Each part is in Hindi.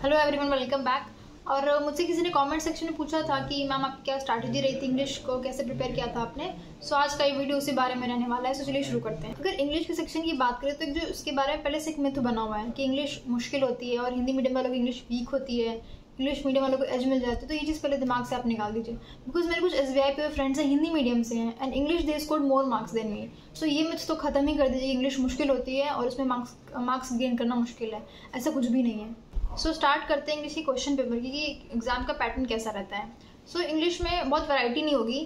Hello everyone, welcome back. और मुझसे किसी ने कमेंट सेक्शन में पूछा था कि मैम आपकी क्या स्ट्रैटेजी रही थी, इंग्लिश को कैसे प्रिपेयर किया था आपने। सो आज का ये वीडियो उसी बारे में रहने वाला है। सो चलिए शुरू करते हैं। अगर इंग्लिश के सेक्शन की बात करें तो जो उसके बारे में पहले से एक मिथ बना हुआ है कि इंग्लिश मुश्किल होती है और हिंदी मीडियम वालों की इंग्लिश वीक होती है, इंग्लिश मीडियम वालों को एज मिल जाती है। तो ये चीज़ पहले दिमाग से आप निकाल दीजिए, बिकॉज मेरे कुछ SBI पे फ्रेंड्स हैं हिंदी मीडियम से हैं and English they scored more marks than me. So ये मिथ तो खत्म ही कर दीजिए, इंग्लिश मुश्किल होती है और उसमें मार्क्स गेन करना मुश्किल है, ऐसा कुछ भी नहीं है। सो स्टार्ट करते हैं इंग्लिश की क्वेश्चन पेपर की कि एग्जाम का पैटर्न कैसा रहता है। सो इंग्लिश में बहुत वैरायटी नहीं होगी,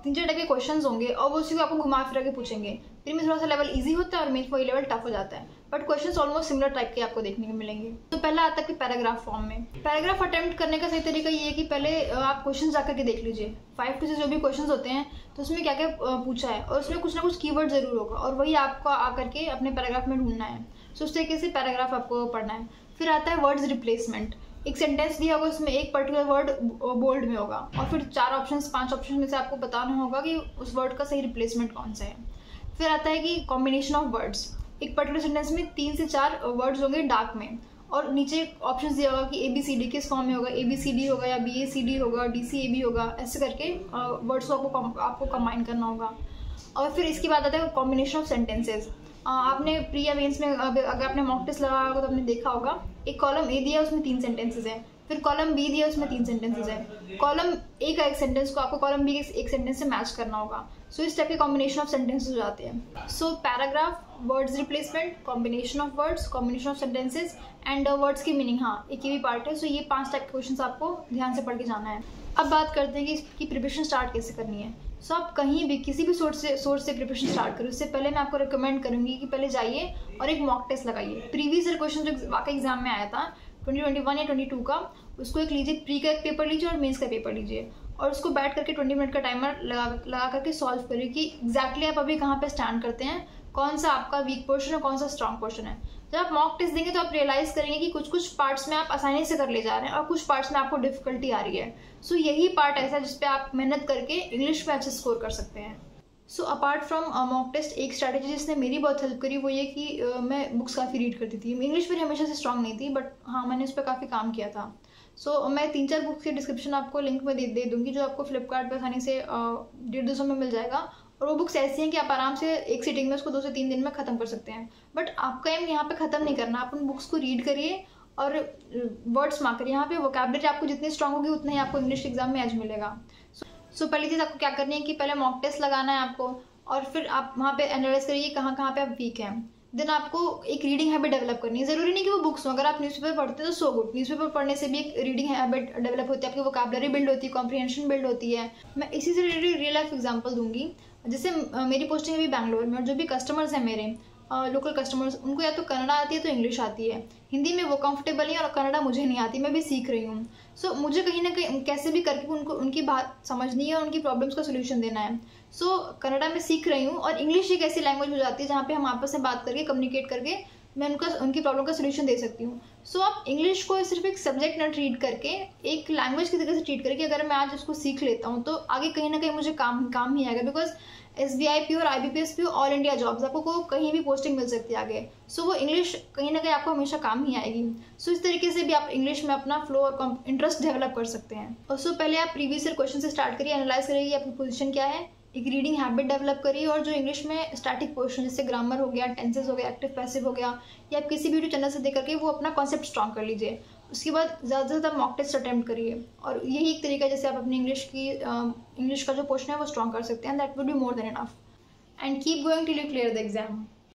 3-4 टाइप के क्वेश्चंस होंगे और वो उसी को आपको घुमा फिरा के पूछेंगे। फिर में थोड़ा सा लेवल इजी होता है और मेन वही लेवल टफ हो जाता है, but questions almost similar type के आपको देखने को मिलेंगे। तो पहला आता है कि पैराग्राफ फॉर्म में। पैराग्राफ अटेम्प्ट करने का सही तरीका ये है कि पहले आप क्वेश्चन जाकर के देख लीजिए, 5 से जो भी क्वेश्चन होते हैं तो उसमें क्या क्या पूछा है और उसमें कुछ ना कुछ कीवर्ड जरूर होगा और वही आपको आकर के अपने पैराग्राफ में ढूंढना है। सो उस तरीके से पैराग्राफ आपको पढ़ना है। फिर आता है वर्ड्स रिप्लेसमेंट। एक सेंटेंस दिया होगा, उसमें एक पर्टिकुलर वर्ड बोल्ड में होगा और फिर 5 ऑप्शन में से आपको बताना होगा कि उस वर्ड का सही रिप्लेसमेंट कौन सा है। फिर आता है कि कॉम्बिनेशन ऑफ वर्ड्स। एक पर्टिकुलर सेंटेंस में 3 से 4 वर्ड्स होंगे डार्क में और नीचे ऑप्शन दिया होगा कि ABCD किस फॉर्म में होगा, ABCD होगा या BACD होगा, DCAB होगा, ऐसे करके वर्ड्स को आपको कंबाइन करना होगा। और फिर इसके बाद आता है कॉम्बिनेशन ऑफ सेंटेंसेज। आपने प्री या मेंस में अगर आपने मॉक टेस्ट लगाया होगा तो आपने देखा होगा, एक कॉलम A दिया उसमें 3 सेंटेंसेज हैं, फिर कॉलम B दिया उसमें 3 सेंटेंसेज हैं। कॉलम A का एक सेंटेंस को आपको कॉलम B के एक सेंटेंस से मैच करना होगा। सो इस टाइप के कॉम्बिनेशन ऑफ सेंटेंसेज हो जाते हैं। So paragraph, words replacement, combination of words, combination of sentences and words की मीनिंग। हाँ, एक ये भी पार्ट है। सो ये 5 टाइप के क्वेश्चन आपको ध्यान से पढ़ के जाना है। अब बात करते हैं कि इसकी प्रिपरेशन स्टार्ट कैसे करनी है। सो आप कहीं भी किसी भी सोर्स से प्रिपरेशन स्टार्ट करें उससे पहले मैं आपको रिकमेंड करूंगी कि पहले जाइए और एक मॉक टेस्ट लगाइए। प्रीवियस ईयर क्वेश्चन जो वाकई एग्जाम में आया था 2021 या 22 का, उसको एक लीजिए, प्री का एक पेपर लीजिए और मेंस का पेपर लीजिए और उसको बैठ करके 20 मिनट का टाइमर लगा करके सॉल्व करिए कि एग्जैक्टली आप अभी कहाँ पे स्टैंड करते हैं, कौन सा आपका वीक पोर्शन है, कौन सा स्ट्रॉन्ग पोर्शन है। जब आप मॉक टेस्ट देंगे तो आप रियलाइज करेंगे कि कुछ पार्ट्स में आप आसानी से कर ले जा रहे हैं और कुछ पार्ट्स में आपको डिफिकल्टी आ रही है। सो यही पार्ट ऐसा है जिसपे आप मेहनत करके इंग्लिश में अच्छे स्कोर कर सकते हैं। So apart from mock test, एक स्ट्रैटेजी जिसने मेरी बहुत हेल्प करी वो ये कि मैं बुक्स काफ़ी रीड करती थी। इंग्लिश मेरी हमेशा से स्ट्रांग नहीं थी, बट हाँ मैंने उस पर काफ़ी काम किया था। सो मैं 3-4 बुक्स की डिस्क्रिप्शन आपको लिंक में दे दूँगी जो आपको फ्लिपकार्ट पर आसानी से 150-200 में मिल जाएगा। और वो बुक्स ऐसी हैं कि आप आराम से एक सीटिंग में उसको 2 से 3 दिन में ख़त्म कर सकते हैं। बट आपका एम यहाँ पे ख़त्म नहीं करना, आप उन बुक्स को रीड करिए और वर्ड्स मार्क करिए। यहाँ पे वोकैबुलरी आपको जितनी स्ट्रांग होगी उतना ही आपको इंग्लिश एग्जाम में एज मिलेगा। सो पहली चीज़ आपको क्या करनी है कि पहले मॉक टेस्ट लगाना है आपको और फिर आप वहाँ पे एनालाइज करिए कहाँ पे आप वीक हैं। देन आपको एक रीडिंग हैबिट डेवलप करनी है। ज़रूरी नहीं कि वो बुक्स हो, अगर आप न्यूज़पेपर पढ़ते हैं तो सो गुड, न्यूज़पेपर पढ़ने से भी एक रीडिंग हैबिट डेवलप होती है, आपकी वोकैबुलरी बिल्ड होती है, कॉम्प्रिहेंशन बिल्ड होती है। मैं इसी से रिलेटेड रियल लाइफ एग्जांपल दूंगी। जैसे मेरी पोस्टिंग है अभी बैंगलोर में और जो भी कस्टमर्स हैं मेरे लोकल कस्टमर्स, उनको या तो कन्नड़ा आती है तो इंग्लिश आती है। हिंदी में वो कंफर्टेबल नहीं और कन्नड़ा मुझे नहीं आती, मैं भी सीख रही हूँ। सो मुझे कहीं ना कहीं कैसे भी करके उनकी बात समझनी है और उनकी प्रॉब्लम्स का सोल्यूशन देना है। सो कन्नड़ा में सीख रही हूँ और इंग्लिश एक ऐसी लैंग्वेज हो जाती है जहाँ पे हम आपस में बात करके कम्युनिकेट करके मैं उनकी प्रॉब्लम का सोल्यूशन दे सकती हूँ। सो आप इंग्लिश को सिर्फ एक सब्जेक्ट न ट्रीट करके एक लैंग्वेज की तरह से ट्रीट करके अगर मैं आज उसको सीख लेता हूँ तो आगे कहीं ना कहीं मुझे काम ही आएगा। बिकॉज SBI PO और IBPS PO all India jobs, आपको कहीं भी पोस्टिंग मिल सकती है आगे। सो वो इंग्लिश कहीं ना कहीं आपको हमेशा काम ही आएगी। सो इस तरीके से भी आप इंग्लिश में अपना फ्लो और इंटरेस्ट डेवलप कर सकते हैं। और सो पहले आप प्रीवियस ईयर क्वेश्चन से स्टार्ट करिए, एनालाइज करिए आपकी पोजीशन क्या है, एक रीडिंग हैबिट डेवलप करिए और जो इंग्लिश में स्टैटिक पोर्शन जैसे ग्रामर हो गया, टेंसेस हो गया, एक्टिव पैसिव हो गया, या आप किसी भी यूट्यूब चैनल से देख करके वो अपना कॉन्सेप्ट स्ट्रॉन्ग कर लीजिए। उसके बाद ज़्यादा से ज़्यादा मॉक टेस्ट अटेम्प्ट करिए और यही एक तरीका जैसे आप अपनी इंग्लिश का जो पोर्शन है वो स्ट्रॉन्ग कर सकते हैं। That would be more than enough and keep going till you clear the exam.